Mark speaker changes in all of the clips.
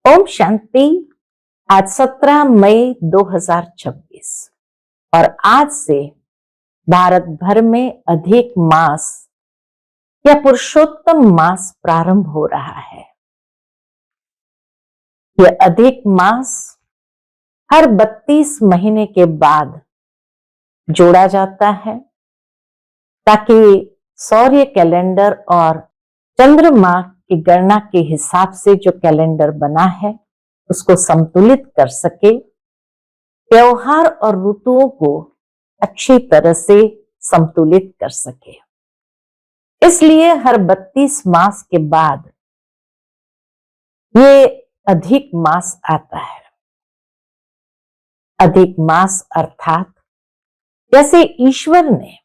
Speaker 1: ओम शांति। आज 17 मई 2026 और आज से भारत भर में अधिक मास या पुरुषोत्तम मास प्रारंभ हो रहा है। यह अधिक मास हर 32 महीने के बाद जोड़ा जाता है ताकि सौर्य कैलेंडर और चंद्रमा की गणना के हिसाब से जो कैलेंडर बना है उसको संतुलित कर सके, त्योहार और ऋतुओं को अच्छी तरह से संतुलित कर सके। इसलिए हर 32 मास के बाद ये अधिक मास आता है। अधिक मास अर्थात जैसे ईश्वर ने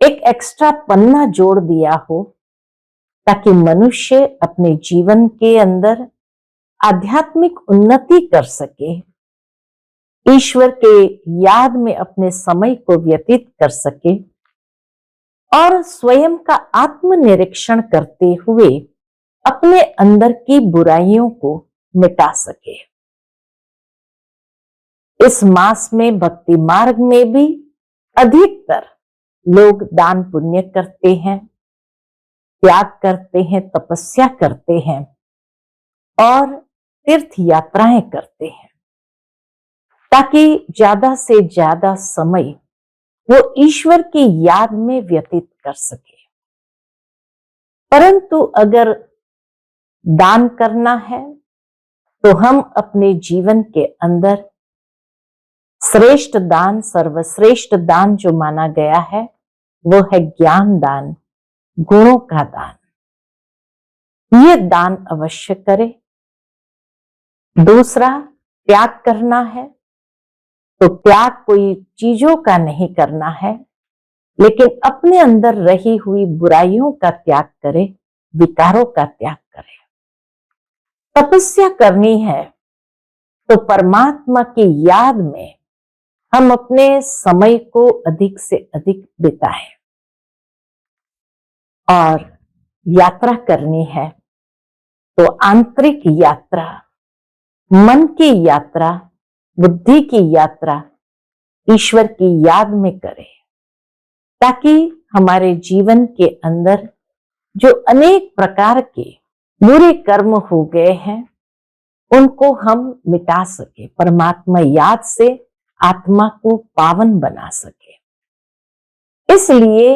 Speaker 1: एक एक्स्ट्रा पन्ना जोड़ दिया हो ताकि मनुष्य अपने जीवन के अंदर आध्यात्मिक उन्नति कर सके, ईश्वर के याद में अपने समय को व्यतीत कर सके और स्वयं का आत्मनिरीक्षण करते हुए अपने अंदर की बुराइयों को मिटा सके। इस मास में भक्ति मार्ग में भी अधिकतर लोग दान पुण्य करते हैं, त्याग करते हैं, तपस्या करते हैं और तीर्थ यात्राएं करते हैं ताकि ज्यादा से ज्यादा समय वो ईश्वर की याद में व्यतीत कर सके। परंतु अगर दान करना है तो हम अपने जीवन के अंदर श्रेष्ठ दान, सर्वश्रेष्ठ दान जो माना गया है वो है ज्ञान दान, गुणों का दान। ये दान अवश्य करें। दूसरा, त्याग करना है तो त्याग कोई चीजों का नहीं करना है, लेकिन अपने अंदर रही हुई बुराइयों का त्याग करें, विकारों का त्याग करें। तपस्या करनी है तो परमात्मा की याद में हम अपने समय को अधिक से अधिक बिताएं। और यात्रा करनी है तो आंतरिक यात्रा, मन की यात्रा, बुद्धि की यात्रा ईश्वर की याद में करें ताकि हमारे जीवन के अंदर जो अनेक प्रकार के बुरे कर्म हो गए हैं उनको हम मिटा सके, परमात्मा याद से आत्मा को पावन बना सके। इसलिए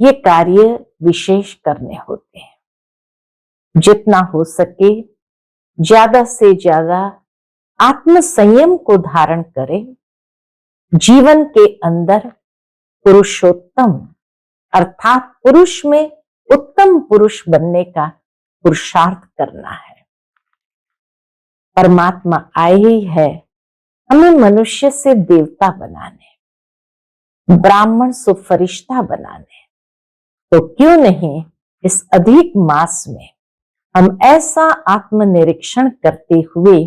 Speaker 1: ये कार्य विशेष करने होते हैं। जितना हो सके ज्यादा से ज्यादा आत्म संयम को धारण करें, जीवन के अंदर पुरुषोत्तम अर्थात पुरुष में उत्तम पुरुष बनने का पुरुषार्थ करना है। परमात्मा आए ही है हमें मनुष्य से देवता बनाने, ब्राह्मण से फरिश्ता बनाने, तो क्यों नहीं इस अधिक मास में हम ऐसा आत्मनिरीक्षण करते हुए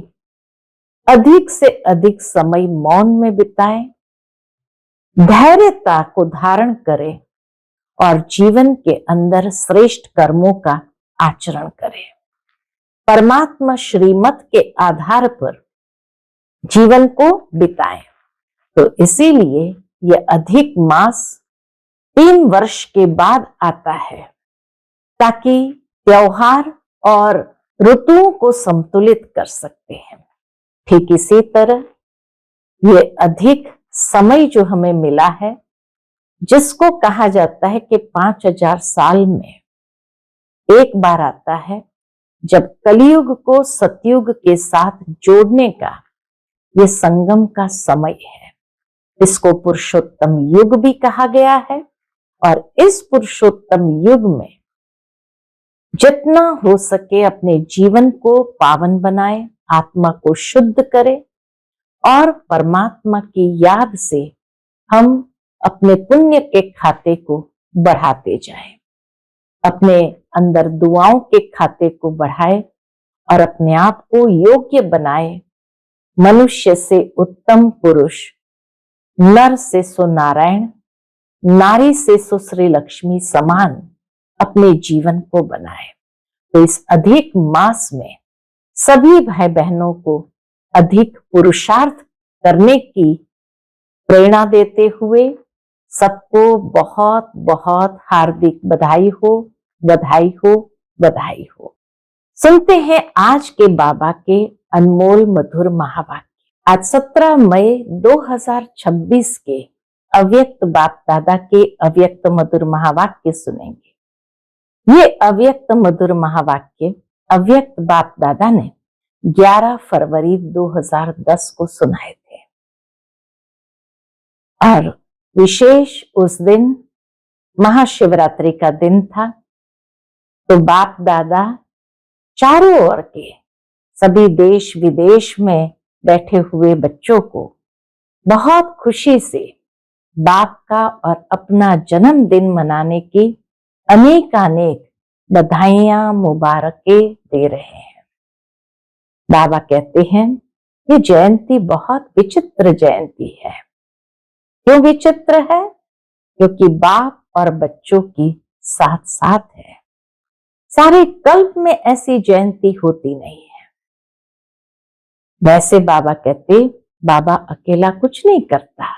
Speaker 1: अधिक से अधिक समय मौन में बिताएं, धैर्यता को धारण करें और जीवन के अंदर श्रेष्ठ कर्मों का आचरण करें। परमात्मा श्रीमत के आधार पर जीवन को बिताएं। तो इसीलिए यह अधिक मास 3 वर्ष के बाद आता है ताकि त्योहार और ऋतुओं को संतुलित कर सकते हैं। ठीक इसी तरह ये अधिक समय जो हमें मिला है, जिसको कहा जाता है कि 5000 साल में एक बार आता है, जब कलयुग को सतयुग के साथ जोड़ने का ये संगम का समय है। इसको पुरुषोत्तम युग भी कहा गया है और इस पुरुषोत्तम युग में जितना हो सके अपने जीवन को पावन बनाए, आत्मा को शुद्ध करे और परमात्मा की याद से हम अपने पुण्य के खाते को बढ़ाते जाएं, अपने अंदर दुआओं के खाते को बढ़ाए और अपने आप को योग्य बनाए। मनुष्य से उत्तम पुरुष, नर से सो नारायण, नारी से सो श्री लक्ष्मी समान अपने जीवन को बनाए। तो इस अधिक मास में सभी भाई बहनों को अधिक पुरुषार्थ करने की प्रेरणा देते हुए सबको बहुत बहुत हार्दिक बधाई हो, बधाई हो, बधाई हो। सुनते हैं आज के बाबा के अनमोल मधुर महावाक्य। आज 17 मई 2026 के अव्यक्त बाप दादा के अव्यक्त मधुर महावाक्य सुनेंगे। ये अव्यक्त मधुर महावाक्य अव्यक्त बाप दादा ने 11 फरवरी 2010 को सुनाए थे और विशेष उस दिन महाशिवरात्रि का दिन था। तो बाप दादा चारों ओर के सभी देश विदेश में बैठे हुए बच्चों को बहुत खुशी से बाप का और अपना जन्मदिन मनाने की अनेक बधाइयां मुबारकें दे रहे हैं। बाबा कहते हैं ये जयंती बहुत विचित्र जयंती है। क्यों विचित्र है? क्योंकि बाप और बच्चों की साथ साथ है। सारे कल्प में ऐसी जयंती होती नहीं है। वैसे बाबा कहते बाबा अकेला कुछ नहीं करता।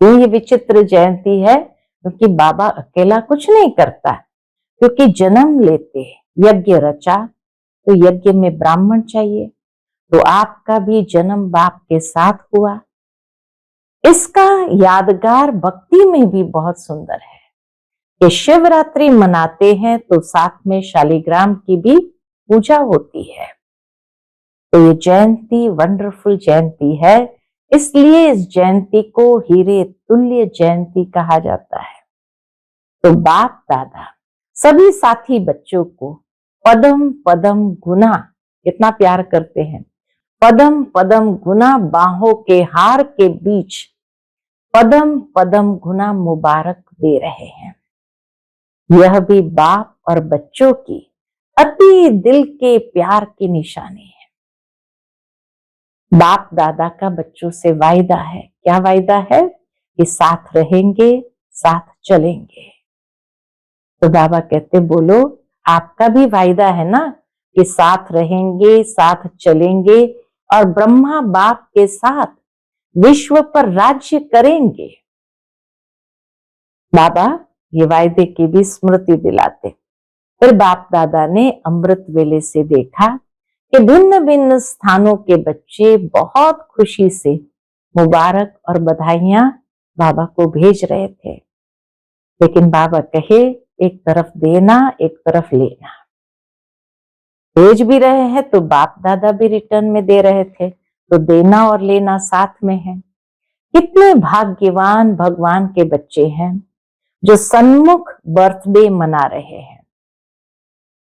Speaker 1: क्यों ये विचित्र जयंती है? क्योंकि बाबा अकेला कुछ नहीं करता। क्योंकि जन्म लेते यज्ञ रचा तो यज्ञ में ब्राह्मण चाहिए, तो आपका भी जन्म बाप के साथ हुआ। इसका यादगार भक्ति में भी बहुत सुंदर है कि शिवरात्रि मनाते हैं तो साथ में शालिग्राम की भी पूजा होती है। तो ये जयंती वंडरफुल जयंती है, इसलिए इस जयंती को हीरे तुल्य जयंती कहा जाता है। तो बाप दादा सभी साथी बच्चों को पदम पदम गुना कितना प्यार करते हैं। पदम पदम गुना बाहों के हार के बीच पदम पदम गुना मुबारक दे रहे हैं। यह भी बाप और बच्चों की अति दिल के प्यार की निशानी है। बाप दादा का बच्चों से वायदा है। क्या वायदा है? कि साथ रहेंगे, साथ चलेंगे। तो बाबा कहते बोलो आपका भी वायदा है ना कि साथ रहेंगे, साथ चलेंगे और ब्रह्मा बाप के साथ विश्व पर राज्य करेंगे। बाबा ये वायदे की भी स्मृति दिलाते। फिर बाप दादा ने अमृत वेले से देखा कि भिन्न भिन्न स्थानों के बच्चे बहुत खुशी से मुबारक और बधाइयां बाबा को भेज रहे थे। लेकिन बाबा कहे एक तरफ देना, एक तरफ लेना। भेज भी रहे हैं तो बाप दादा भी रिटर्न में दे रहे थे, तो देना और लेना साथ में है। कितने भाग्यवान भगवान के बच्चे हैं जो सन्मुख बर्थडे मना रहे हैं।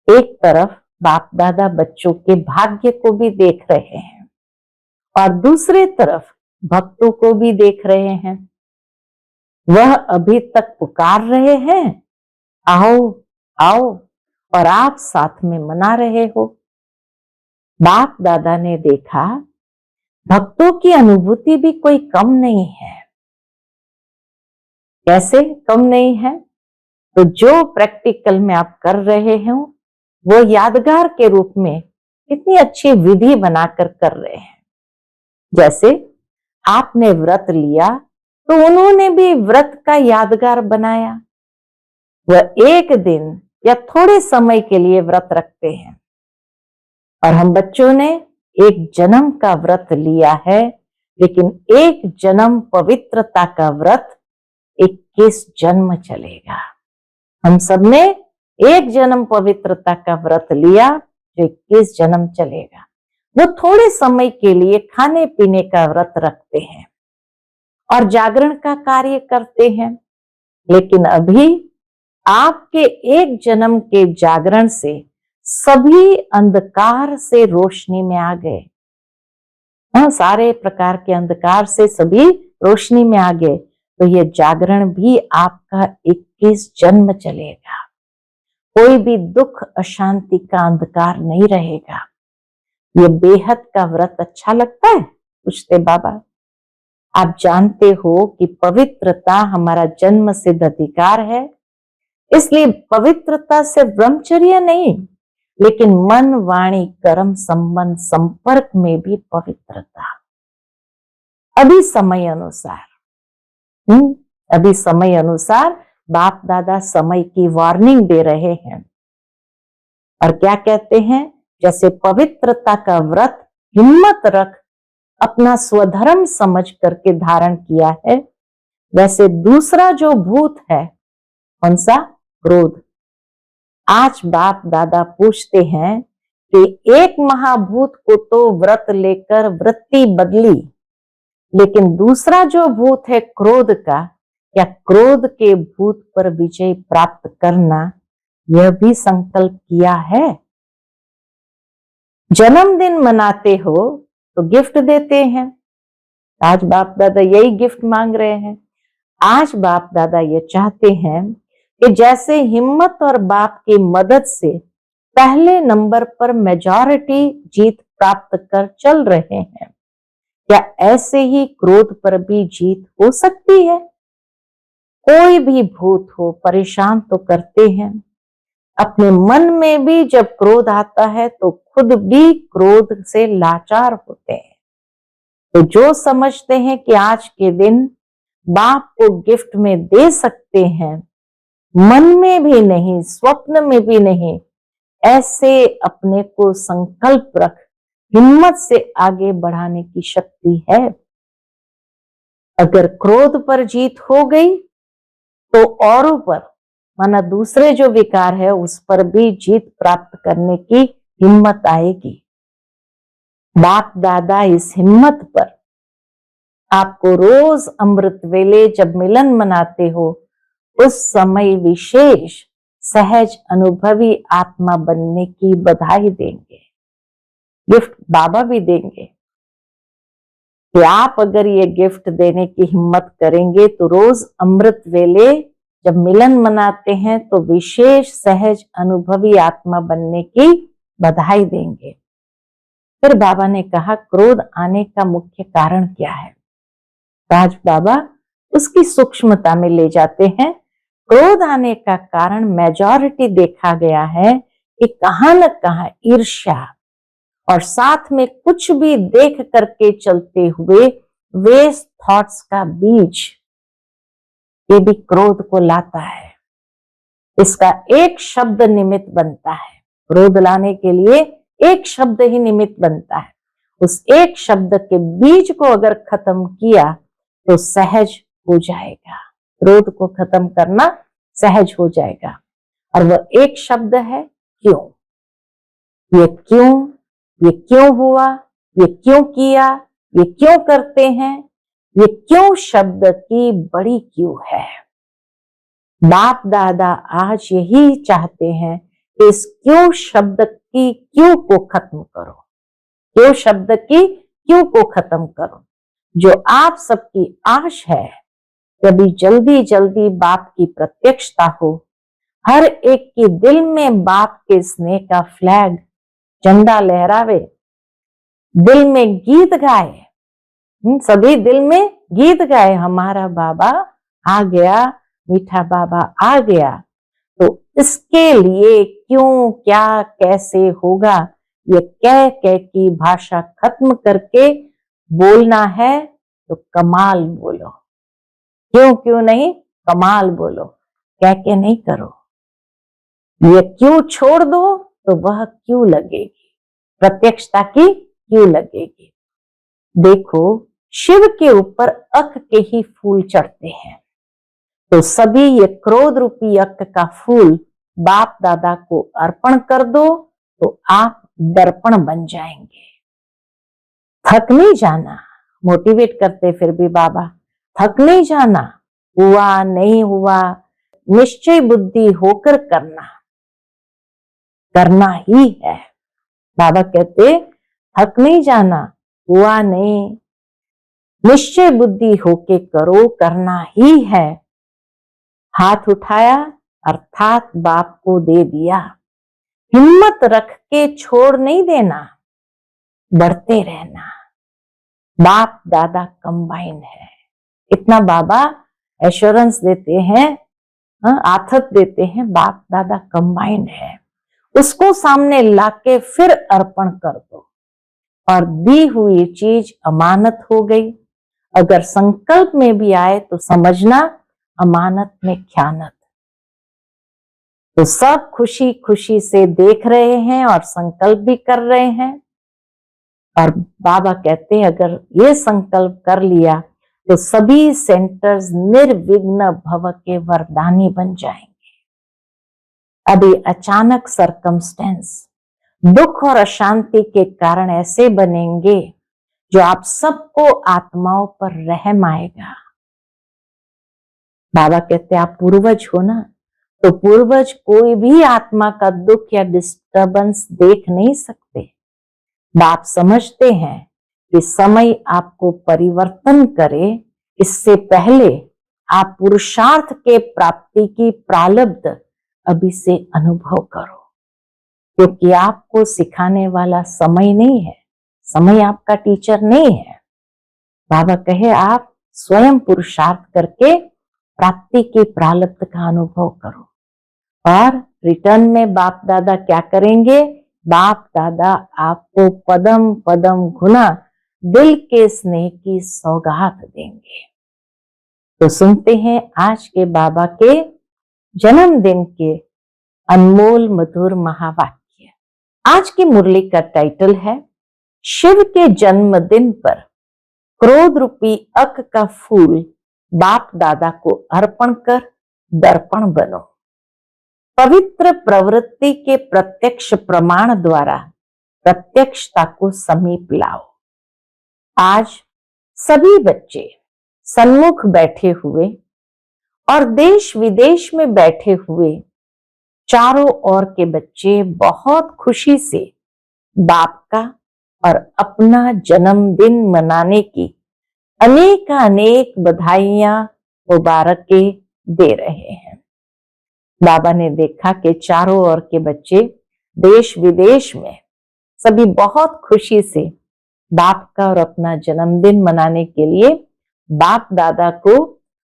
Speaker 1: एक तरफ बाप दादा बच्चों के भाग्य को भी देख रहे हैं और दूसरे तरफ भक्तों को भी देख रहे हैं। वह अभी तक पुकार रहे हैं आओ आओ, और आप साथ में मना रहे हो। बाप दादा ने देखा भक्तों की अनुभूति भी कोई कम नहीं है। कैसे कम नहीं है? तो जो प्रैक्टिकल में आप कर रहे हो वो यादगार के रूप में कितनी अच्छी विधि बनाकर कर रहे हैं। जैसे आपने व्रत लिया तो उन्होंने भी व्रत का यादगार बनाया। वह एक दिन या थोड़े समय के लिए व्रत रखते हैं और हम बच्चों ने एक जन्म का व्रत लिया है, लेकिन एक जन्म पवित्रता का व्रत 21 जन्म चलेगा। हम सब ने एक जन्म पवित्रता का व्रत लिया जो 21 जन्म चलेगा। वो थोड़े समय के लिए खाने पीने का व्रत रखते हैं और जागरण का कार्य करते हैं, लेकिन अभी आपके एक जन्म के जागरण से सभी अंधकार से रोशनी में आ गए। सारे प्रकार के अंधकार से सभी रोशनी में आ गए। तो ये जागरण भी आपका 21 जन्म चलेगा। कोई भी दुख अशांति का अंधकार नहीं रहेगा। ये बेहद का व्रत अच्छा लगता है? पूछते बाबा। आप जानते हो कि पवित्रता हमारा जन्म सिद्ध अधिकार है, इसलिए पवित्रता से ब्रह्मचर्य नहीं लेकिन मन, वाणी, कर्म, संबंध, संपर्क में भी पवित्रता। अभी समय अनुसार अभी समय अनुसार बाप दादा समय की वार्निंग दे रहे हैं और क्या कहते हैं, जैसे पवित्रता का व्रत हिम्मत रख अपना स्वधर्म समझ करके धारण किया है, वैसे दूसरा जो भूत है, कौन सा? क्रोध। आज बाप दादा पूछते हैं कि एक महाभूत को तो व्रत लेकर वृत्ति बदली, लेकिन दूसरा जो भूत है क्रोध का, क्या क्रोध के भूत पर विजय प्राप्त करना यह भी संकल्प किया है? जन्मदिन मनाते हो तो गिफ्ट देते हैं, आज बाप दादा यही गिफ्ट मांग रहे हैं। आज बाप दादा ये चाहते हैं कि जैसे हिम्मत और बाप की मदद से पहले नंबर पर मेजॉरिटी जीत प्राप्त कर चल रहे हैं, क्या ऐसे ही क्रोध पर भी जीत हो सकती है? कोई भी भूत हो परेशान तो करते हैं, अपने मन में भी जब क्रोध आता है तो खुद भी क्रोध से लाचार होते हैं। तो जो समझते हैं कि आज के दिन बाप को गिफ्ट में दे सकते हैं, मन में भी नहीं, स्वप्न में भी नहीं, ऐसे अपने को संकल्प रख, हिम्मत से आगे बढ़ाने की शक्ति है। अगर क्रोध पर जीत हो गई तो औरों पर, माना दूसरे जो विकार है उस पर भी जीत प्राप्त करने की हिम्मत आएगी। बाप दादा इस हिम्मत पर आपको रोज अमृत वेले जब मिलन मनाते हो, उस समय विशेष सहज अनुभवी आत्मा बनने की बधाई देंगे, गिफ्ट बाबा भी देंगे कि आप अगर ये गिफ्ट देने की हिम्मत करेंगे तो रोज अमृत वेले जब मिलन मनाते हैं तो विशेष सहज अनुभवी आत्मा बनने की बधाई देंगे। फिर बाबा ने कहा क्रोध आने का मुख्य कारण क्या है? आज बाबा उसकी सूक्ष्मता में ले जाते हैं। क्रोध आने का कारण मेजॉरिटी देखा गया है कि कहां न कहां ईर्ष्या और साथ में कुछ भी देख करके चलते हुए वेस्ट थॉट्स का बीज, ये भी क्रोध को लाता है। इसका एक शब्द निमित्त बनता है, क्रोध लाने के लिए एक शब्द ही निमित्त बनता है। उस एक शब्द के बीज को अगर खत्म किया तो सहज हो जाएगा, क्रोध को खत्म करना सहज हो जाएगा। और वह एक शब्द है क्यों। ये क्यों हुआ, ये क्यों किया, ये क्यों करते हैं, ये क्यों शब्द की बड़ी क्यों है। बाप दादा आज यही चाहते हैं कि इस क्यों शब्द की क्यों को खत्म करो, क्यों शब्द की क्यों को खत्म करो। जो आप सबकी आश है कभी जल्दी जल्दी बाप की प्रत्यक्षता हो, हर एक के दिल में बाप के स्नेह का फ्लैग झंडा लहरावे, दिल में गीत गाए, सभी दिल में गीत गाए, हमारा बाबा आ गया, मीठा बाबा आ गया। तो इसके लिए क्यों, क्या, कैसे होगा, ये कह कह की भाषा खत्म करके बोलना है तो कमाल बोलो। क्यों नहीं, कमाल बोलो, कह के नहीं करो। ये क्यों छोड़ दो तो वह क्यों लगेगी, प्रत्यक्षता की क्यों लगेगी। देखो शिव के ऊपर अक के ही फूल चढ़ते हैं, तो सभी ये क्रोध रूपी अक का फूल बाप दादा को अर्पण कर दो तो आप दर्पण बन जाएंगे। थक नहीं जाना, मोटिवेट करते फिर भी बाबा, थक नहीं जाना, हुआ नहीं हुआ निश्चय बुद्धि होकर करना ही है। बाबा कहते थक नहीं जाना, हुआ नहीं, निश्चय बुद्धि होके करो, करना ही है। हाथ उठाया अर्थात बाप को दे दिया, हिम्मत रख के छोड़ नहीं देना, बढ़ते रहना। बाप दादा कंबाइन है, इतना बाबा एश्योरेंस देते हैं, आथत देते हैं, बाप दादा कंबाइन है। उसको सामने लाके फिर अर्पण कर दो और दी हुई चीज अमानत हो गई। अगर संकल्प में भी आए तो समझना अमानत में ख्यानत। तो सब खुशी खुशी से देख रहे हैं और संकल्प भी कर रहे हैं। और बाबा कहते हैं अगर ये संकल्प कर लिया तो सभी सेंटर्स निर्विघ्न भव के वरदानी बन जाएंगे। अभी अचानक सरकमस्टेंस, दुख और अशांति के कारण ऐसे बनेंगे जो आप सबको आत्माओं पर रहम आएगा। बाबा कहते आप पूर्वज हो ना, तो पूर्वज कोई भी आत्मा का दुख या डिस्टर्बेंस देख नहीं सकते। बाप समझते हैं कि समय आपको परिवर्तन करे, इससे पहले आप पुरुषार्थ के प्राप्ति की प्रारब्ध अभी से अनुभव करो, क्योंकि आपको सिखाने वाला समय नहीं है, समय आपका टीचर नहीं है। बाबा कहे आप स्वयं पुरुषार्थ करके प्राप्ति की प्रारब्ध का अनुभव करो। और रिटर्न में बाप दादा क्या करेंगे? बाप दादा आपको पदम पदम गुना दिल के स्नेह की सौगात देंगे। तो सुनते हैं आज के बाबा के जन्मदिन के अनमोल मधुर महावाक्य। आज की मुरली का टाइटल है शिव के जन्मदिन पर क्रोध रूपी अक का फूल बाप दादा को अर्पण कर दर्पण बनो। पवित्र प्रवृत्ति के प्रत्यक्ष प्रमाण द्वारा प्रत्यक्षता को समीप लाओ। आज सभी बच्चे सन्मुख बैठे हुए और देश विदेश में बैठे हुए चारों ओर के बच्चे बहुत खुशी से बाप का और अपना जन्मदिन मनाने की अनेक बधाइयां मुबारकें दे रहे हैं। बाबा ने देखा कि चारों ओर के बच्चे देश विदेश में सभी बहुत खुशी से बाप का और अपना जन्मदिन मनाने के लिए बाप दादा को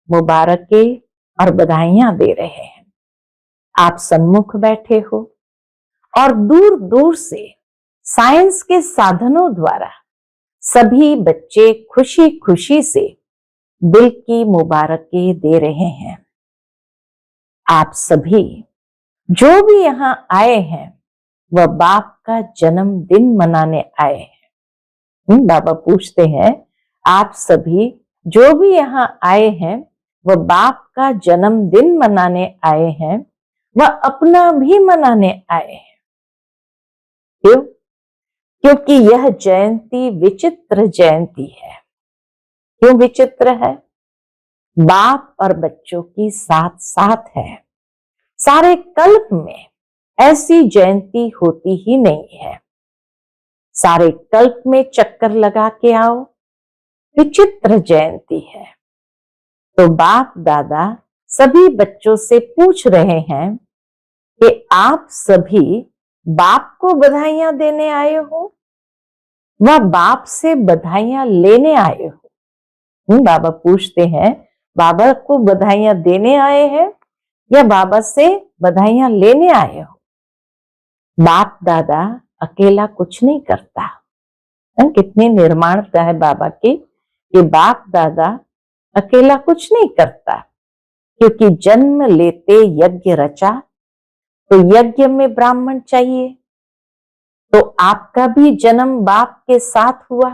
Speaker 1: मुबारकें और बधाइयां दे रहे हैं। आप सन्मुख बैठे हो और दूर दूर से साइंस के साधनों द्वारा सभी बच्चे खुशी खुशी से दिल की मुबारकें दे रहे हैं। आप सभी जो भी यहाँ आए हैं वह बाप का जन्मदिन मनाने आए हैं। बाबा पूछते हैं आप सभी जो भी यहाँ आए हैं वह बाप का जन्मदिन मनाने आए हैं, वह अपना भी मनाने आए हैं। क्यों? क्योंकि यह जयंती विचित्र जयंती है। क्यों विचित्र है? बाप और बच्चों की साथ साथ है। सारे कल्प में ऐसी जयंती होती ही नहीं है। सारे कल्प में चक्कर लगा के आओ, विचित्र जयंती है। तो बाप दादा सभी बच्चों से पूछ रहे हैं कि आप सभी बाप को बधाइयां देने आए हो व बाप से बधाइयां लेने आए हो? बाबा पूछते हैं बाबा को बधाइयां देने आए हैं या बाबा से बधाइयां लेने आए हो? बाप दादा अकेला कुछ नहीं करता। कितनी निर्माणता है बाबा की कि बाप दादा अकेला कुछ नहीं करता, क्योंकि जन्म लेते यज्ञ रचा, तो यज्ञ में ब्राह्मण चाहिए। तो आपका भी जन्म बाप के साथ हुआ।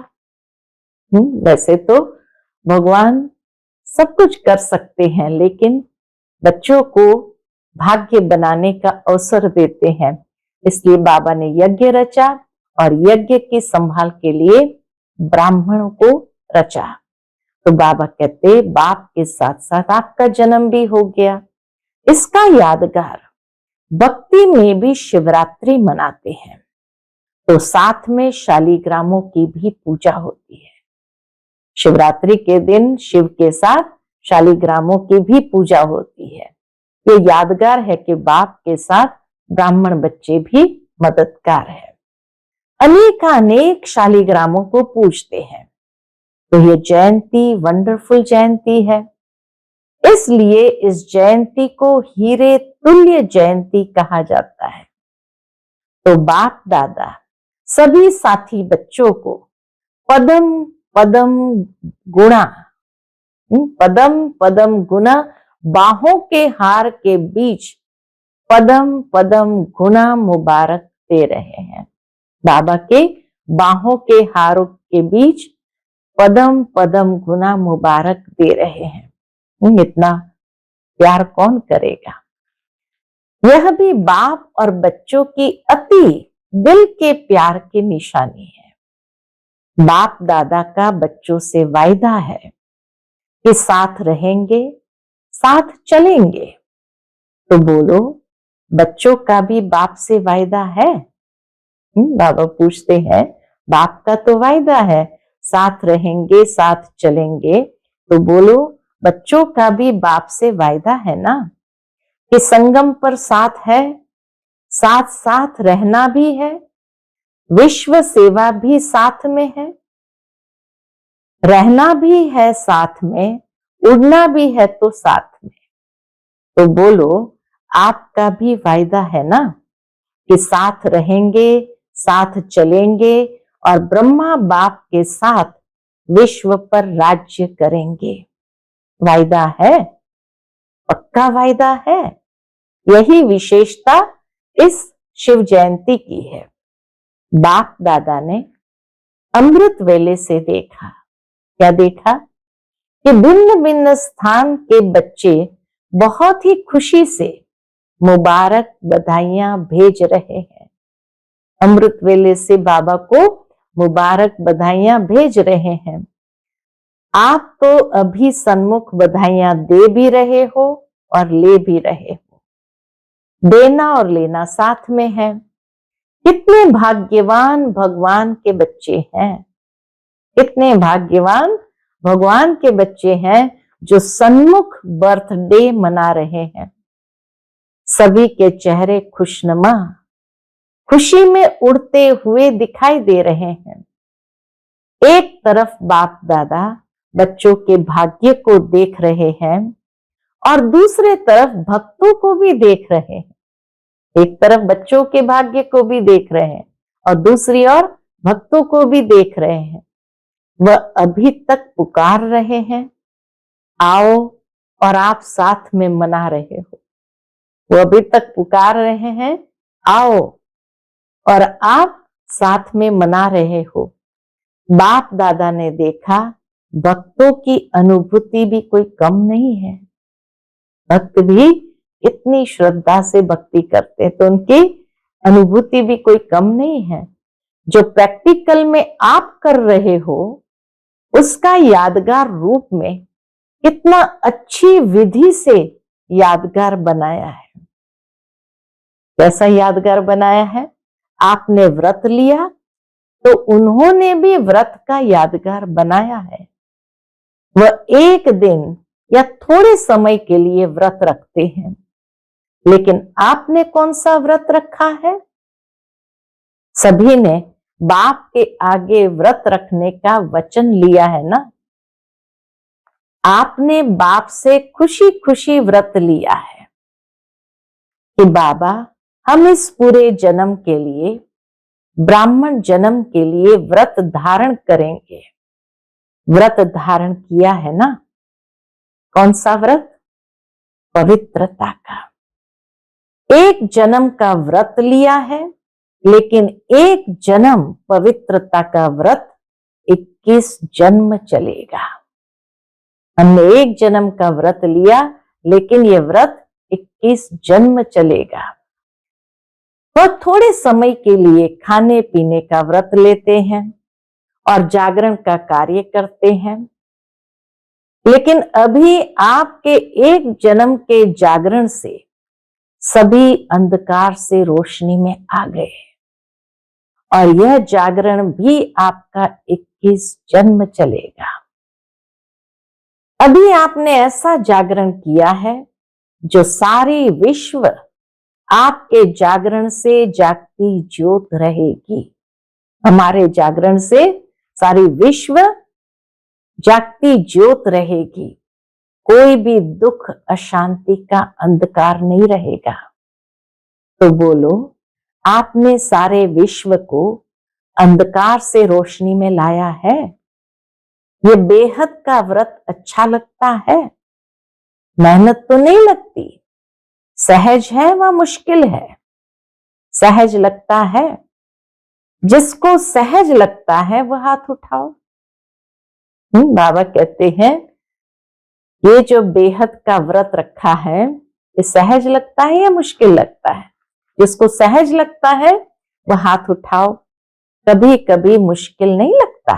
Speaker 1: वैसे तो भगवान सब कुछ कर सकते हैं, लेकिन बच्चों को भाग्य बनाने का अवसर देते हैं। इसलिए बाबा ने यज्ञ रचा और यज्ञ की संभाल के लिए ब्राह्मणों को रचा। तो बाबा कहते बाप के साथ साथ आपका जन्म भी हो गया। इसका यादगार भक्ति में भी शिवरात्रि मनाते हैं, तो साथ में शालिग्रामों की भी पूजा होती है। शिवरात्रि के दिन शिव के साथ शालिग्रामों की भी पूजा होती है। ये यादगार है कि बाप के साथ ब्राह्मण बच्चे भी मददगार है। अनेक शालिग्रामों को पूजते हैं। तो ये जयंती वंडरफुल जयंती है। इसलिए इस जयंती को हीरे तुल्य जयंती कहा जाता है। तो बाप दादा सभी साथी बच्चों को पदम पदम गुणा, पदम पदम गुना, बाहों के हार के बीच पदम पदम गुना मुबारक दे रहे हैं। बाबा के बाहों के हारों के बीच पदम पदम गुना मुबारक दे रहे हैं। इतना प्यार कौन करेगा। यह भी बाप और बच्चों की अति दिल के प्यार की निशानी है। बाप दादा का बच्चों से वायदा है कि साथ रहेंगे, साथ चलेंगे। तो बोलो, बच्चों का भी बाप से वायदा है? बाबा पूछते हैं, बाप का तो वायदा है, साथ रहेंगे, साथ चलेंगे। तो बोलो, बच्चों का भी बाप से वायदा है ना, कि संगम पर साथ है, साथ साथ रहना भी है, विश्व सेवा भी साथ में है, रहना भी है साथ में, उड़ना भी है तो साथ में। तो बोलो, आपका भी वायदा है ना, कि साथ रहेंगे, साथ चलेंगे और ब्रह्मा बाप के साथ विश्व पर राज्य करेंगे। वायदा है, पक्का वायदा है। यही विशेषता इस शिव जयंती की है। बाप दादा ने अमृत वेले से देखा, क्या देखा, कि भिन्न भिन्न स्थान के बच्चे बहुत ही खुशी से मुबारक बधाइयां भेज रहे हैं। अमृत वेले से बाबा को मुबारक बधाइयां भेज रहे हैं। आप तो अभी सन्मुख बधाइयां दे भी रहे हो और ले भी रहे हो। देना और लेना साथ में है। कितने भाग्यवान भगवान के बच्चे हैं, कितने भाग्यवान भगवान के बच्चे हैं जो सन्मुख बर्थडे मना रहे हैं। सभी के चेहरे खुशनुमा, खुशी में उड़ते हुए दिखाई दे रहे हैं। एक तरफ बाप दादा बच्चों के भाग्य को देख रहे हैं और दूसरे तरफ भक्तों को भी देख रहे हैं। एक तरफ बच्चों के भाग्य को भी देख रहे हैं और दूसरी ओर भक्तों को भी देख रहे हैं। वह अभी तक पुकार रहे हैं, आओ, और आप साथ में मना रहे हो। वो अभी तक पुकार रहे हैं, आओ, और आप साथ में मना रहे हो। बाप दादा ने देखा, भक्तों की अनुभूति भी कोई कम नहीं है। भक्त भी इतनी श्रद्धा से भक्ति करते, तो उनकी अनुभूति भी कोई कम नहीं है। जो प्रैक्टिकल में आप कर रहे हो, उसका यादगार रूप में कितना अच्छी विधि से यादगार बनाया है। कैसा यादगार बनाया है? आपने व्रत लिया तो उन्होंने भी व्रत का यादगार बनाया है। वह एक दिन या थोड़े समय के लिए व्रत रखते हैं, लेकिन आपने कौन सा व्रत रखा है? सभी ने बाप के आगे व्रत रखने का वचन लिया है ना। आपने बाप से खुशी खुशी व्रत लिया है कि बाबा, हम इस पूरे जन्म के लिए, ब्राह्मण जन्म के लिए व्रत धारण करेंगे। व्रत धारण किया है ना। कौन सा व्रत? पवित्रता का। एक जन्म का व्रत लिया है, लेकिन एक जन्म पवित्रता का व्रत 21 जन्म चलेगा। हमने एक जन्म का व्रत लिया, लेकिन ये व्रत 21 जन्म चलेगा। वह थोड़े समय के लिए खाने पीने का व्रत लेते हैं और जागरण का कार्य करते हैं, लेकिन अभी आपके एक जन्म के जागरण से सभी अंधकार से रोशनी में आ गए और यह जागरण भी आपका 21 जन्म चलेगा। अभी आपने ऐसा जागरण किया है जो सारी विश्व आपके जागरण से जागती ज्योत रहेगी। हमारे जागरण से सारी विश्व जागती ज्योत रहेगी। कोई भी दुख अशांति का अंधकार नहीं रहेगा। तो बोलो, आपने सारे विश्व को अंधकार से रोशनी में लाया है। ये बेहद का व्रत अच्छा लगता है, मेहनत तो नहीं लगती, सहज है व मुश्किल है। सहज लगता है, जिसको सहज लगता है वह हाथ उठाओ। बाबा कहते हैं ये जो बेहद का व्रत रखा है, ये सहज लगता है या मुश्किल लगता है? जिसको सहज लगता है वह हाथ उठाओ। कभी कभी मुश्किल नहीं लगता?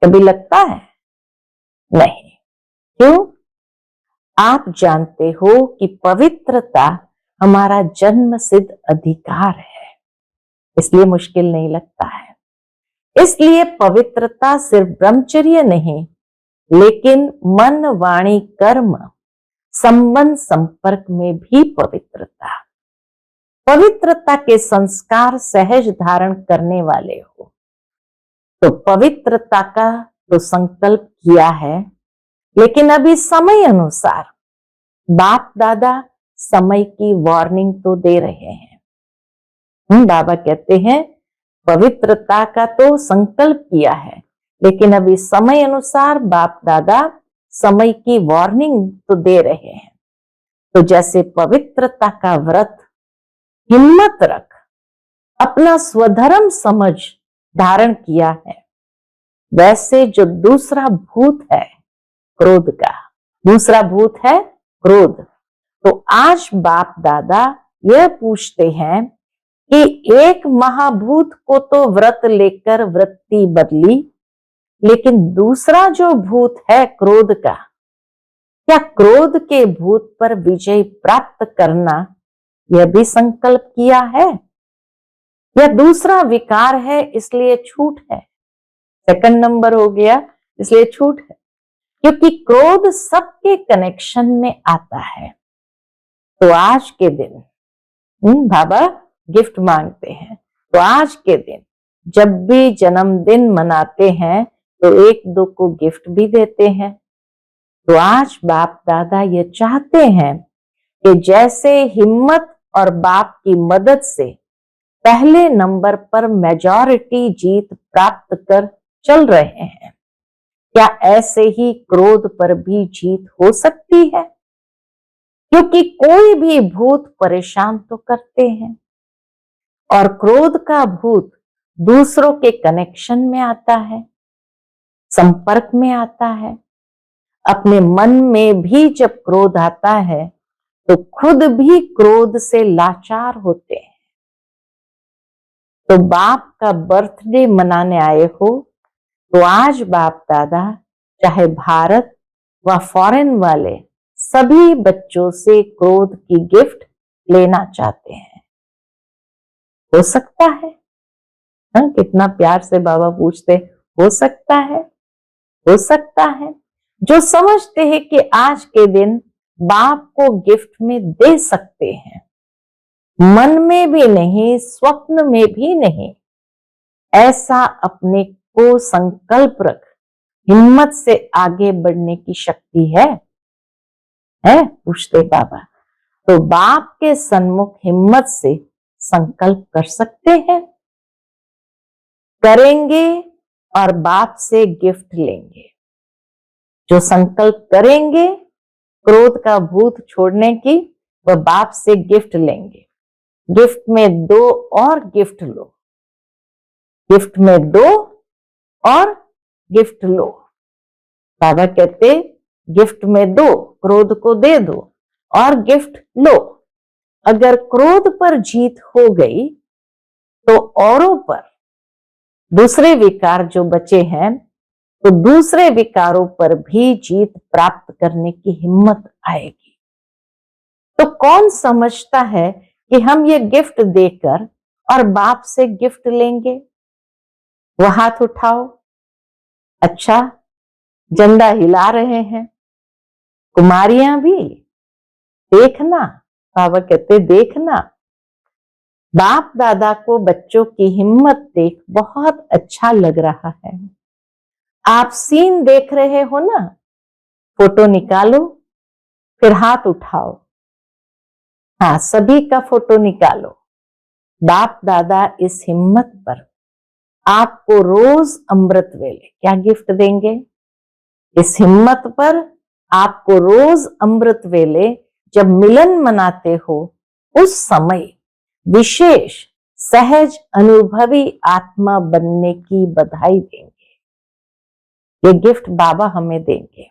Speaker 1: कभी लगता है? नहीं। क्यों? आप जानते हो कि पवित्रता हमारा जन्म सिद्ध अधिकार है, इसलिए मुश्किल नहीं लगता है। इसलिए पवित्रता सिर्फ ब्रह्मचर्य नहीं, लेकिन मन वाणी कर्म संबंध संपर्क में भी पवित्रता। पवित्रता के संस्कार सहज धारण करने वाले हो तो पवित्रता का तो संकल्प किया है, लेकिन अभी समय अनुसार बाप दादा समय की वार्निंग तो दे रहे हैं। बाबा कहते हैं पवित्रता का तो संकल्प किया है, लेकिन अभी समय अनुसार बाप दादा समय की वार्निंग तो दे रहे हैं। तो जैसे पवित्रता का व्रत हिम्मत रख अपना स्वधर्म समझ धारण किया है, वैसे जो दूसरा भूत है क्रोध का, दूसरा भूत है क्रोध, तो आज बाप दादा यह पूछते हैं कि एक महाभूत को तो व्रत लेकर वृत्ति बदली, लेकिन दूसरा जो भूत है क्रोध का, क्या क्रोध के भूत पर विजय प्राप्त करना यह भी संकल्प किया है, या दूसरा विकार है इसलिए छूट है? सेकंड नंबर हो गया इसलिए छूट है, क्योंकि क्रोध सबके कनेक्शन में आता है। तो आज के दिन बाबा गिफ्ट मांगते हैं, तो आज के दिन जब भी जन्मदिन मनाते हैं तो एक दो को गिफ्ट भी देते हैं। तो आज बाप दादा ये चाहते हैं कि जैसे हिम्मत और बाप की मदद से पहले नंबर पर मेजॉरिटी जीत प्राप्त कर चल रहे हैं, क्या ऐसे ही क्रोध पर भी जीत हो सकती है? क्योंकि कोई भी भूत परेशान तो करते हैं, और क्रोध का भूत दूसरों के कनेक्शन में आता है, संपर्क में आता है। अपने मन में भी जब क्रोध आता है तो खुद भी क्रोध से लाचार होते हैं। तो बाप का बर्थडे मनाने आए हो तो आज बाप दादा चाहे भारत व फॉरेन वाले सभी बच्चों से क्रोध की गिफ्ट लेना चाहते हैं। हो सकता है? कितना प्यार से बाबा पूछते, हो सकता है? हो सकता है। जो समझते हैं कि आज के दिन बाप को गिफ्ट में दे सकते हैं, मन में भी नहीं, स्वप्न में भी नहीं, ऐसा अपने को संकल्प रख, हिम्मत से आगे बढ़ने की शक्ति है? पूछते बाबा। तो बाप के सन्मुख हिम्मत से संकल्प कर सकते हैं, करेंगे और बाप से गिफ्ट लेंगे। जो संकल्प करेंगे क्रोध का भूत छोड़ने की, वह बाप से गिफ्ट लेंगे। गिफ्ट में दो और गिफ्ट लो, गिफ्ट में दो और गिफ्ट लो। बाबा कहते गिफ्ट में दो, क्रोध को दे दो और गिफ्ट लो। अगर क्रोध पर जीत हो गई तो औरों पर, दूसरे विकार जो बचे हैं, तो दूसरे विकारों पर भी जीत प्राप्त करने की हिम्मत आएगी। तो कौन समझता है कि हम ये गिफ्ट देकर और बाप से गिफ्ट लेंगे? वह हाथ उठाओ। अच्छा, झंडा हिला रहे हैं कुमारियां भी, देखना। बाबा कहते देखना। बाप दादा को बच्चों की हिम्मत देख बहुत अच्छा लग रहा है। आप सीन देख रहे हो ना, फोटो निकालो, फिर हाथ उठाओ। हाँ, सभी का फोटो निकालो। बाप दादा इस हिम्मत पर आपको रोज अमृत वेले क्या गिफ्ट देंगे? इस हिम्मत पर आपको रोज अमृत वेले जब मिलन मनाते हो, उस समय विशेष सहज अनुभवी आत्मा बनने की बधाई देंगे। ये गिफ्ट बाबा हमें देंगे।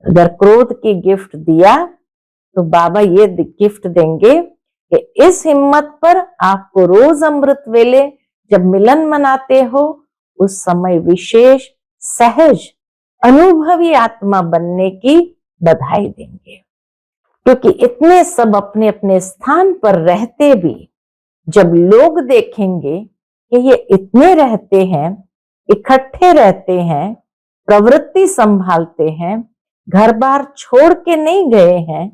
Speaker 1: अगर क्रोध की गिफ्ट दिया तो बाबा ये गिफ्ट देंगे कि इस हिम्मत पर आपको रोज अमृत वेले जब मिलन मनाते हो, उस समय विशेष सहज अनुभवी आत्मा बनने की बधाई देंगे। क्योंकि इतने सब अपने अपने स्थान पर रहते भी जब लोग देखेंगे कि ये इतने रहते हैं, इकट्ठे रहते हैं, प्रवृत्ति संभालते हैं, घर बार छोड़ के नहीं गए हैं,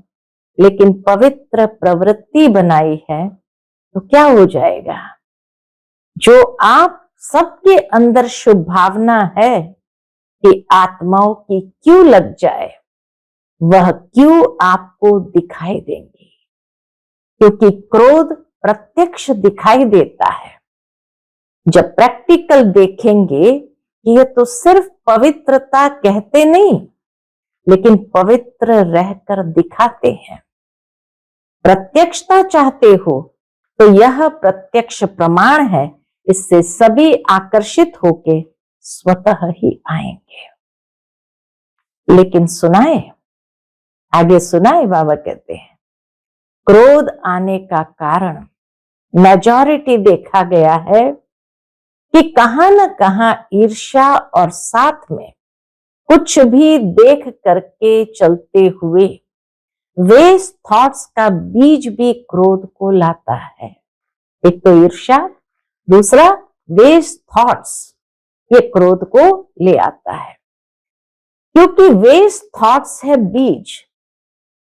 Speaker 1: लेकिन पवित्र प्रवृत्ति बनाई है, तो क्या हो जाएगा? जो आप सबके अंदर शुभ भावना है कि आत्माओं की क्यों लग जाए, वह क्यों आपको दिखाई देंगी। क्योंकि क्रोध प्रत्यक्ष दिखाई देता है। जब प्रैक्टिकल देखेंगे कि ये तो सिर्फ पवित्रता कहते नहीं, लेकिन पवित्र रहकर दिखाते हैं। प्रत्यक्षता चाहते हो तो यह प्रत्यक्ष प्रमाण है, इससे सभी आकर्षित होके स्वतः ही आएंगे। लेकिन सुनाए, आगे सुनाए, बाबा कहते हैं क्रोध आने का कारण मेजॉरिटी देखा गया है कि कहां न कहां ईर्ष्या और साथ में कुछ भी देख करके चलते हुए वेस्ट थॉट्स का बीज भी क्रोध को लाता है। एक तो ईर्ष्या, दूसरा वेस्ट थॉट्स, ये क्रोध को ले आता है। क्योंकि वेस्ट थॉट्स है बीज,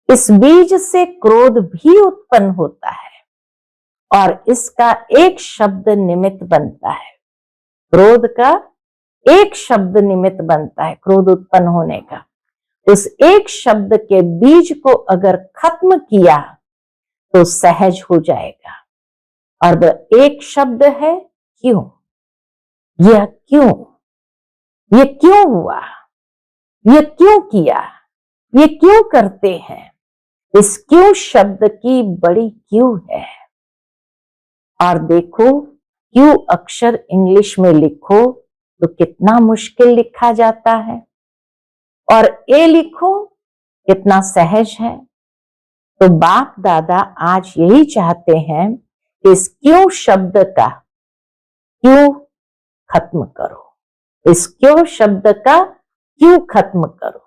Speaker 1: इस बीज से क्रोध भी उत्पन्न होता है और इसका एक शब्द निमित्त बनता है। क्रोध का एक शब्द निमित्त बनता है क्रोध उत्पन्न होने का। उस एक शब्द के बीज को अगर खत्म किया तो सहज हो जाएगा। और वह एक शब्द है क्यों। यह क्यों, ये क्यों हुआ, ये क्यों किया, ये क्यों करते हैं, इस क्यों शब्द की बड़ी क्यों है। और देखो क्यों अक्षर इंग्लिश में लिखो तो कितना मुश्किल लिखा जाता है, और ए लिखो कितना सहज है। तो बाप दादा आज यही चाहते हैं कि इस क्यों शब्द का क्यों खत्म करो, इस क्यों शब्द का क्यों खत्म करो।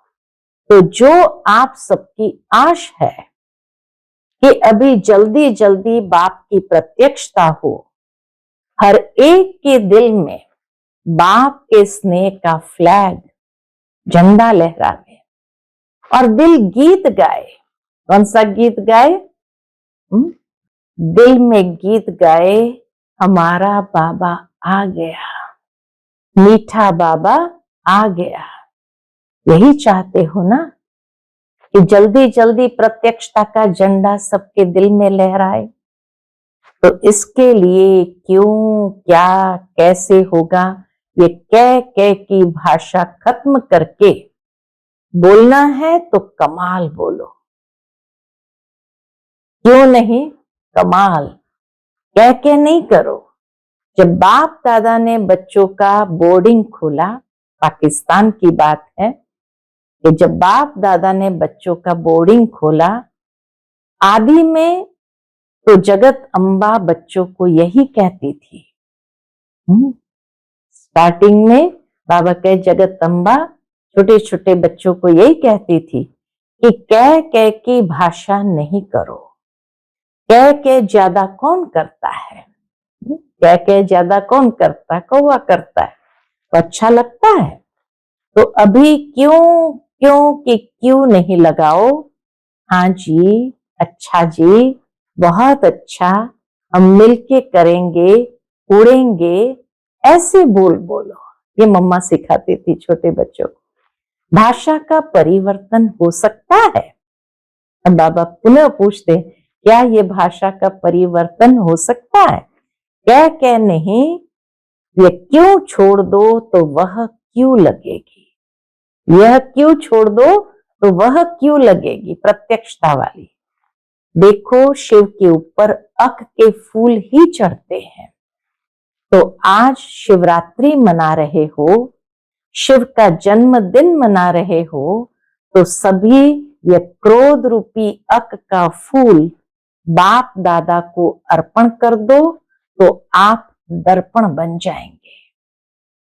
Speaker 1: तो जो आप सबकी आश है कि अभी जल्दी जल्दी बाप की प्रत्यक्षता हो, हर एक के दिल में बाप के स्नेह का फ्लैग, झंडा लहरावे और दिल गीत गाए। कौन सा गीत गाए? दिल में गीत गाए, हमारा बाबा आ गया, मीठा बाबा आ गया। यही चाहते हो ना कि जल्दी जल्दी प्रत्यक्षता का झंडा सबके दिल में लहराए। तो इसके लिए क्यों, क्या, कैसे होगा, ये कह की भाषा खत्म करके बोलना है तो कमाल बोलो। क्यों नहीं, कमाल कह के नहीं करो। जब बाप दादा ने बच्चों का बोर्डिंग खोला, पाकिस्तान की बात है कि जब बाप दादा ने बच्चों का बोर्डिंग खोला, आदि में तो जगत अम्बा बच्चों को यही कहती थी। स्टार्टिंग में बाबा के जगत अम्बा छोटे छोटे बच्चों को यही कहती थी कि कह की भाषा नहीं करो। कह के ज्यादा कौन करता है, कह के ज्यादा कौन करता, कौवा करता है तो अच्छा लगता है। तो अभी क्यों क्यों कि क्यों नहीं लगाओ। हाँ जी, अच्छा जी, बहुत अच्छा, हम मिलके करेंगे, उड़ेंगे, ऐसे बोल बोलो। ये मम्मा सिखाती थी छोटे बच्चों को। भाषा का परिवर्तन हो सकता है। अब बाबा पुनः पूछते क्या ये भाषा का परिवर्तन हो सकता है? कह नहीं, ये क्यों छोड़ दो तो वह क्यों लगेगी, यह क्यों छोड़ दो तो वह क्यों लगेगी, प्रत्यक्षता वाली। देखो, शिव के ऊपर अक के फूल ही चढ़ते हैं। तो आज शिवरात्रि मना रहे हो, शिव का जन्मदिन मना रहे हो, तो सभी ये क्रोध रूपी अक का फूल बाप दादा को अर्पण कर दो, तो आप दर्पण बन जाएंगे।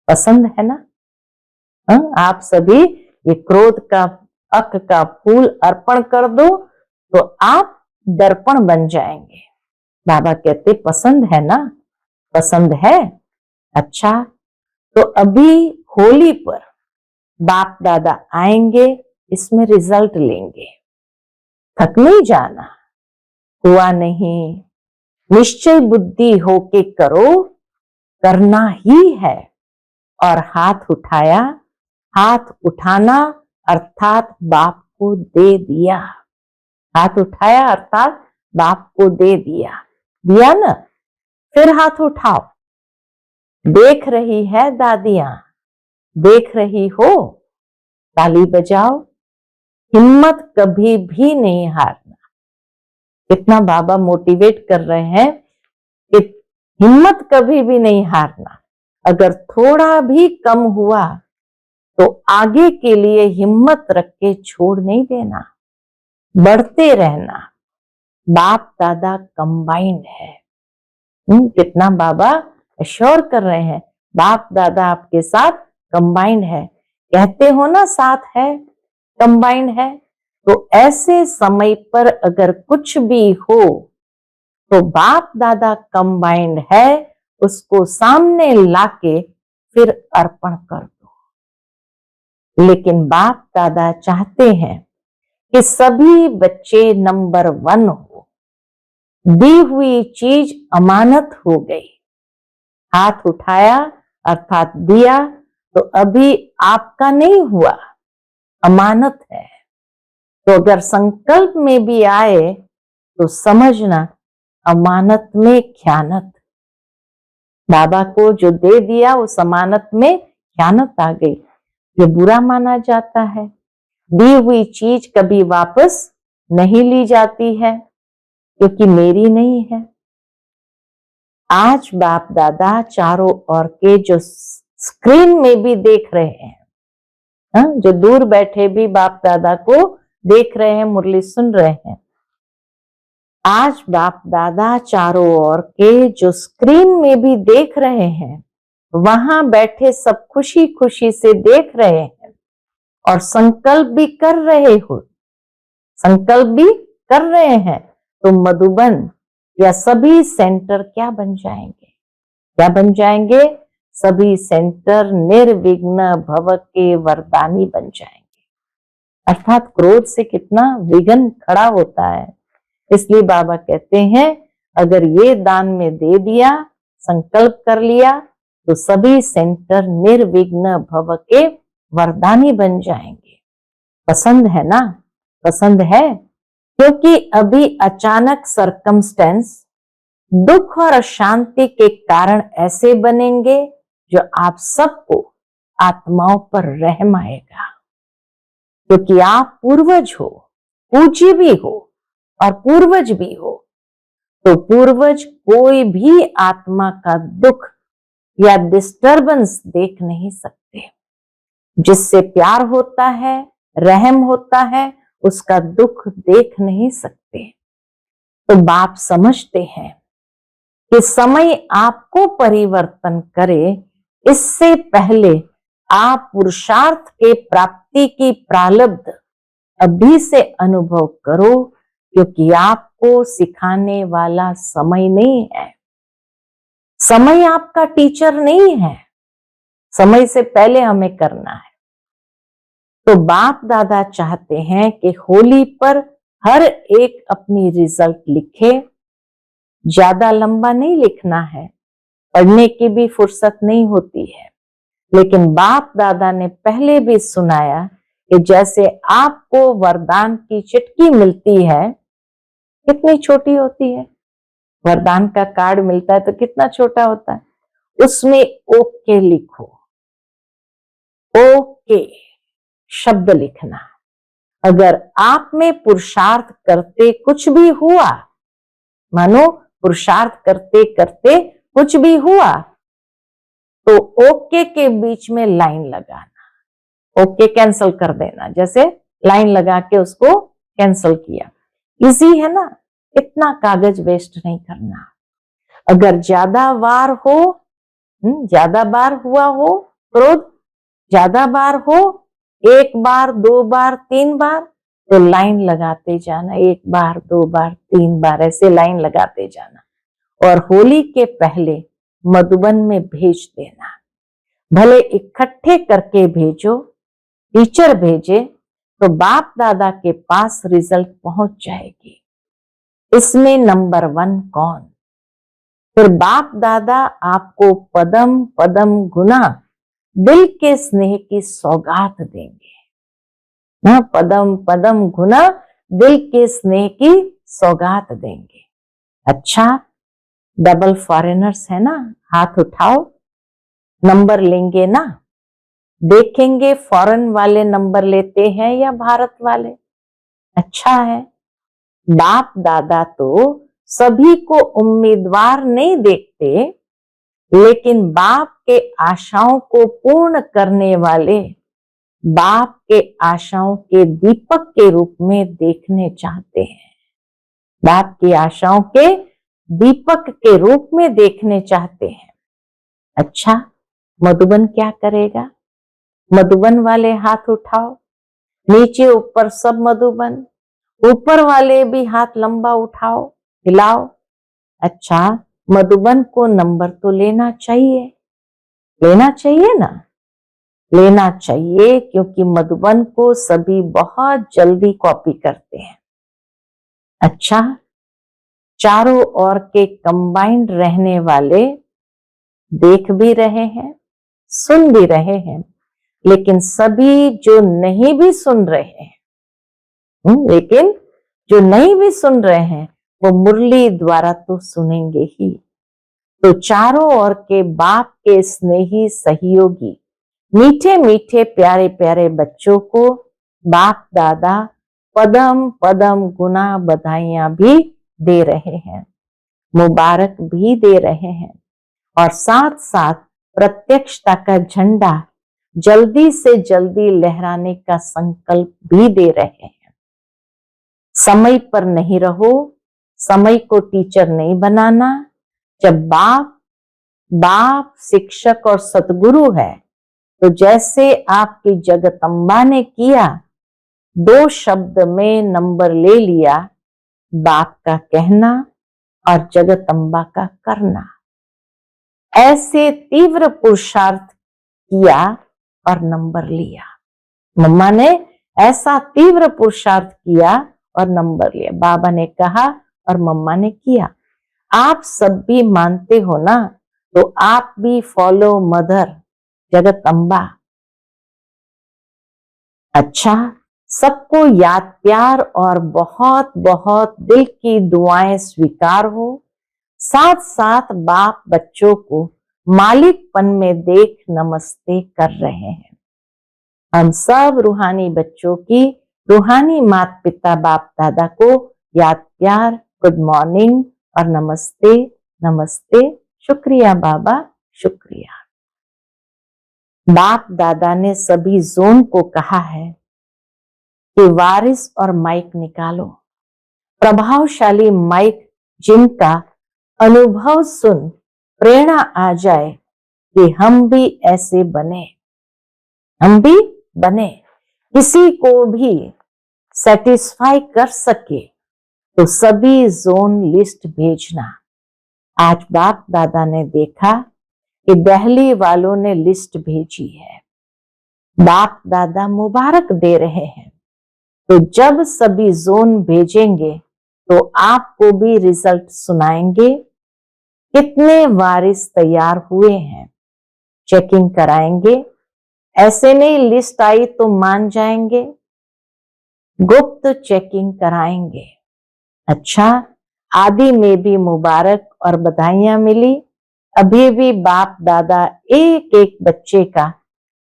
Speaker 1: पसंद है ना? आप सभी ये क्रोध का अक का फूल अर्पण कर दो, तो आप दर्पण बन जाएंगे। बाबा कहते पसंद है ना? पसंद है? अच्छा, तो अभी होली पर बाप दादा आएंगे, इसमें रिजल्ट लेंगे। थक नहीं जाना, हुआ नहीं, निश्चय बुद्धि होके करो, करना ही है। और हाथ उठाया, हाथ उठाना अर्थात बाप को दे दिया। हाथ उठाया अर्थात बाप को दे दिया। दिया ना? फिर हाथ उठाओ। देख रही है दादियां, देख रही हो, ताली बजाओ। हिम्मत कभी भी नहीं हारना। कितना बाबा मोटिवेट कर रहे हैं कि हिम्मत कभी भी नहीं हारना। अगर थोड़ा भी कम हुआ तो आगे के लिए हिम्मत रख के छोड़ नहीं देना, बढ़ते रहना। बाप दादा कंबाइंड है। कितना बाबा अश्योर कर रहे हैं, बाप दादा आपके साथ कंबाइंड है। कहते हो ना साथ है, कंबाइंड है। तो ऐसे समय पर अगर कुछ भी हो तो बाप दादा कंबाइंड है, उसको सामने लाके फिर अर्पण कर दो। लेकिन बाप दादा चाहते हैं कि सभी बच्चे नंबर 1 हो। दी हुई चीज अमानत हो गई। हाथ उठाया अर्थात दिया, तो अभी आपका नहीं हुआ, अमानत है। तो अगर संकल्प में भी आए तो समझना अमानत में ख्यानत। बाबा को जो दे दिया उस अमानत में ख्यानत आ गई, ये बुरा माना जाता है। दी हुई चीज कभी वापस नहीं ली जाती है, क्योंकि मेरी नहीं है। आज बाप दादा चारों ओर के जो स्क्रीन में भी देख रहे हैं, जो दूर बैठे भी बाप दादा को देख रहे हैं, मुरली सुन रहे हैं। आज बाप दादा चारों ओर के जो स्क्रीन में भी देख रहे हैं, वहां बैठे सब खुशी खुशी से देख रहे हैं और संकल्प भी कर रहे हो, संकल्प भी कर रहे हैं। तो मधुबन या सभी सेंटर क्या बन जाएंगे? क्या बन जाएंगे? सभी सेंटर निर्विघ्न भव के वरदानी बन जाएंगे। अर्थात क्रोध से कितना विघ्न खड़ा होता है। इसलिए बाबा कहते हैं अगर ये दान में दे दिया, संकल्प कर लिया, तो सभी सेंटर निर्विघ्न भव के वरदानी बन जाएंगे। पसंद है ना? पसंद है? क्योंकि अभी अचानक सरकमस्टेंस दुख और अशांति के कारण ऐसे बनेंगे जो आप सबको आत्माओं पर रहम आएगा। क्योंकि आप पूर्वज हो, पूज्य भी हो और पूर्वज भी हो। तो पूर्वज कोई भी आत्मा का दुख या डिस्टरबेंस देख नहीं सकते। जिससे प्यार होता है, रहम होता है, उसका दुख देख नहीं सकते। तो बाप समझते हैं कि समय आपको परिवर्तन करे, इससे पहले आप पुरुषार्थ के प्राप्ति की प्रारब्ध अभी से अनुभव करो, क्योंकि आपको सिखाने वाला समय नहीं है। समय आपका टीचर नहीं है। समय से पहले हमें करना है। तो बाप दादा चाहते हैं कि होली पर हर एक अपनी रिजल्ट लिखे। ज्यादा लंबा नहीं लिखना है, पढ़ने की भी फुर्सत नहीं होती है। लेकिन बाप दादा ने पहले भी सुनाया कि जैसे आपको वरदान की चिट्ठी मिलती है, कितनी छोटी होती है। वरदान का कार्ड मिलता है तो कितना छोटा होता है। उसमें ओके लिखो, ओके शब्द लिखना। अगर आप में पुरुषार्थ करते कुछ भी हुआ, मानो पुरुषार्थ करते करते कुछ भी हुआ, तो ओके के बीच में लाइन लगाना, ओके कैंसल कर देना, जैसे लाइन लगा के उसको कैंसल किया। इजी है ना, इतना कागज वेस्ट नहीं करना। अगर ज्यादा बार हो, ज्यादा बार हुआ हो क्रोध, ज्यादा बार हो, 1 बार 2 बार 3 बार, तो लाइन लगाते जाना, 1 बार 2 बार 3 बार ऐसे लाइन लगाते जाना। और होली के पहले मधुबन में भेज देना। भले इकट्ठे करके भेजो, टीचर भेजे तो बाप दादा के पास रिजल्ट पहुंच जाएगी। इसमें नंबर 1 कौन? फिर बाप दादा आपको पदम पदम गुना दिल के स्नेह की सौगात देंगे। ना, पदम पदम गुना दिल के स्नेह की सौगात देंगे। अच्छा, डबल फॉरेनर्स है ना, हाथ उठाओ, नंबर लेंगे ना। देखेंगे फॉरेन वाले नंबर लेते हैं या भारत वाले। अच्छा है, बाप दादा तो सभी को उम्मीदवार नहीं देखते, लेकिन बाप के आशाओं को पूर्ण करने वाले बाप के आशाओं के दीपक के रूप में देखने चाहते हैं। बाप की आशाओं के दीपक के रूप में देखने चाहते हैं। अच्छा, मधुबन क्या करेगा? मधुबन वाले हाथ उठाओ, नीचे ऊपर सब मधुबन, ऊपर वाले भी हाथ लंबा उठाओ, हिलाओ। अच्छा, मधुबन को नंबर तो लेना चाहिए, लेना चाहिए ना, लेना चाहिए, क्योंकि मधुबन को सभी बहुत जल्दी कॉपी करते हैं। अच्छा, चारों ओर के कंबाइंड रहने वाले देख भी रहे हैं, सुन भी रहे हैं, लेकिन सभी जो नहीं भी सुन रहे हैं, लेकिन जो नहीं भी सुन रहे हैं, वो मुरली द्वारा तो सुनेंगे ही। तो चारों ओर के बाप के स्नेही सहयोगी मीठे मीठे प्यारे प्यारे बच्चों को बाप दादा पदम पदम गुना बधाइयां भी दे रहे हैं, मुबारक भी दे रहे हैं, और साथ साथ प्रत्यक्षता का झंडा जल्दी से जल्दी लहराने का संकल्प भी दे रहे हैं। समय पर नहीं रहो, समय को टीचर नहीं बनाना। जब बाप शिक्षक और सतगुरु है, तो जैसे आपकी जगदम्बा ने किया, 2 शब्द में नंबर ले लिया, बाप का कहना और जगदम्बा का करना। ऐसे तीव्र पुरुषार्थ किया और नंबर लिया। मम्मा ने ऐसा तीव्र पुरुषार्थ किया और नंबर लिया। बाबा ने कहा और मम्मा ने किया। आप सब भी मानते हो ना, तो आप भी फॉलो मदर जगदम्बा। अच्छा, सबको याद प्यार और बहुत बहुत दिल की दुआएं स्वीकार हो। साथ साथ बाप बच्चों को मालिकपन में देख नमस्ते कर रहे हैं। हम सब रूहानी बच्चों की रूहानी माता पिता बाप दादा को याद प्यार, गुड मॉर्निंग और नमस्ते नमस्ते, शुक्रिया बाबा, शुक्रिया। बाप दादा ने सभी जोन को कहा है कि वारिस और माइक निकालो। प्रभावशाली माइक जिनका अनुभव सुन प्रेरणा आ जाए कि हम भी ऐसे बने, हम भी बने, किसी को भी सेटिस्फाई कर सके, तो सभी जोन लिस्ट भेजना। आज बाप दादा ने देखा कि दिल्ली वालों ने लिस्ट भेजी है, बाप दादा मुबारक दे रहे हैं। तो जब सभी जोन भेजेंगे तो आपको भी रिजल्ट सुनाएंगे। कितने वारिस तैयार हुए हैं चेकिंग कराएंगे। ऐसे नहीं लिस्ट आई तो मान जाएंगे, गुप्त चेकिंग कराएंगे। अच्छा, आदि में भी मुबारक और बधाइयां मिली। अभी भी बाप दादा एक एक बच्चे का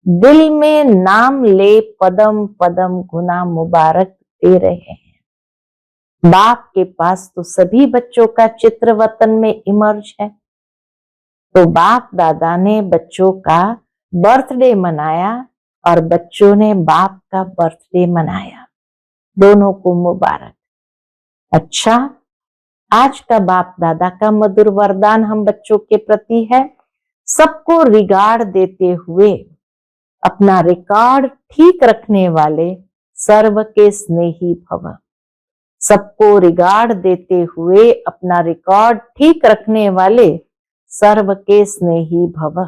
Speaker 1: दिल में नाम ले पदम पदम गुना मुबारक दे रहे हैं। बाप के पास तो सभी बच्चों का चित्र वतन में इमर्ज है। तो बाप दादा ने बच्चों का बर्थडे मनाया और बच्चों ने बाप का बर्थडे मनाया। दोनों को मुबारक। अच्छा, आज का बाप दादा का मधुर वरदान हम बच्चों के प्रति है, सबको रिगार्ड देते हुए अपना रिकॉर्ड ठीक रखने वाले सर्व के स्नेही भव। सबको रिगार्ड देते हुए अपना रिकॉर्ड ठीक रखने वाले सर्व के स्नेही भव।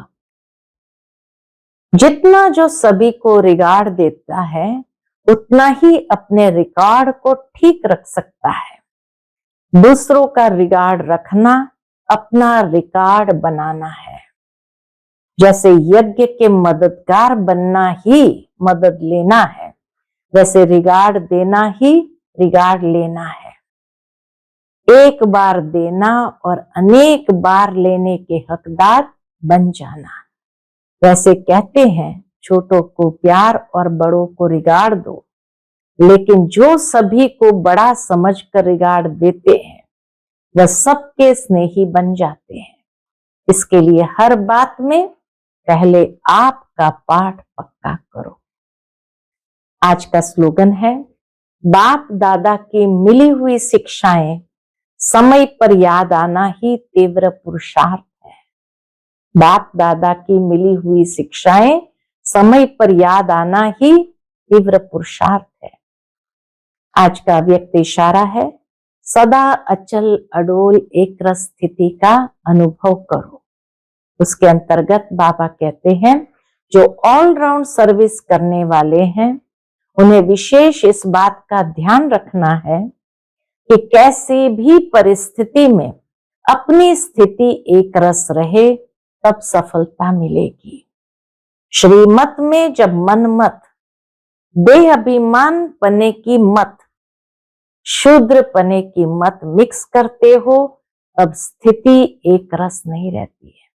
Speaker 1: जितना जो सभी को रिगार्ड देता है उतना ही अपने रिकॉर्ड को ठीक रख सकता है। दूसरों का रिकॉर्ड रखना अपना रिकॉर्ड बनाना है। जैसे यज्ञ के मददगार बनना ही मदद लेना है, वैसे रिकॉर्ड देना ही रिकॉर्ड लेना है। एक बार देना और अनेक बार लेने के हकदार बन जाना। वैसे कहते हैं छोटों को प्यार और बड़ों को रिगार्ड दो, लेकिन जो सभी को बड़ा समझकर रिगार्ड देते हैं वह सबके स्नेही बन जाते हैं। इसके लिए हर बात में पहले आपका पाठ पक्का करो। आज का स्लोगन है, बाप दादा की मिली हुई शिक्षाएं समय पर याद आना ही तीव्र पुरुषार्थ है। बाप दादा की मिली हुई शिक्षाएं समय पर याद आना ही तीव्र पुरुषार्थ है। आज का व्यक्त इशारा है, सदा अचल अडोल एक रस स्थिति का अनुभव करो। उसके अंतर्गत बाबा कहते हैं जो ऑलराउंड सर्विस करने वाले हैं उन्हें विशेष इस बात का ध्यान रखना है कि कैसी भी परिस्थिति में अपनी स्थिति एक रस रहे, तब सफलता मिलेगी। श्रीमत में जब मन मत, देह अभिमान पने की मत, शूद्र पने की मत मिक्स करते हो तब स्थिति एक रस नहीं रहती है।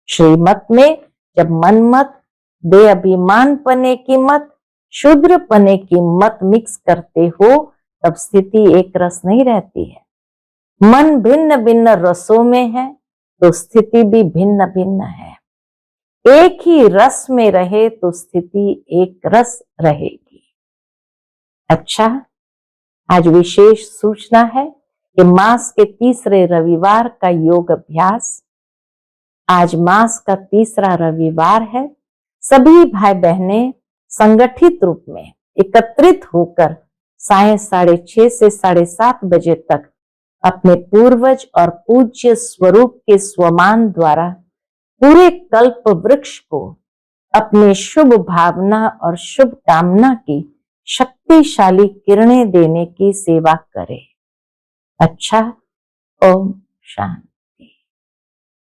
Speaker 1: श्रीमत में जब मन मत, देह अभिमान पने की मत, शूद्र पने की मत मिक्स करते हो तब स्थिति एक रस नहीं रहती है। मन भिन्न भिन्न रसों में है तो स्थिति भी भिन्न भिन्न है। एक ही रस में रहे तो स्थिति एक रस रहेगी। अच्छा, आज विशेष सूचना है कि मास के तीसरे रविवार का योग अभ्यास, आज मास का तीसरा रविवार है। सभी भाई बहनें संगठित रूप में एकत्रित होकर साय 6:30 से 7:30 बजे तक अपने पूर्वज और पूज्य स्वरूप के स्वमान द्वारा पूरे कल्प वृक्ष को अपने शुभ भावना और शुभ कामना की शक्तिशाली किरणें देने की सेवा करें। अच्छा, ओम शांति।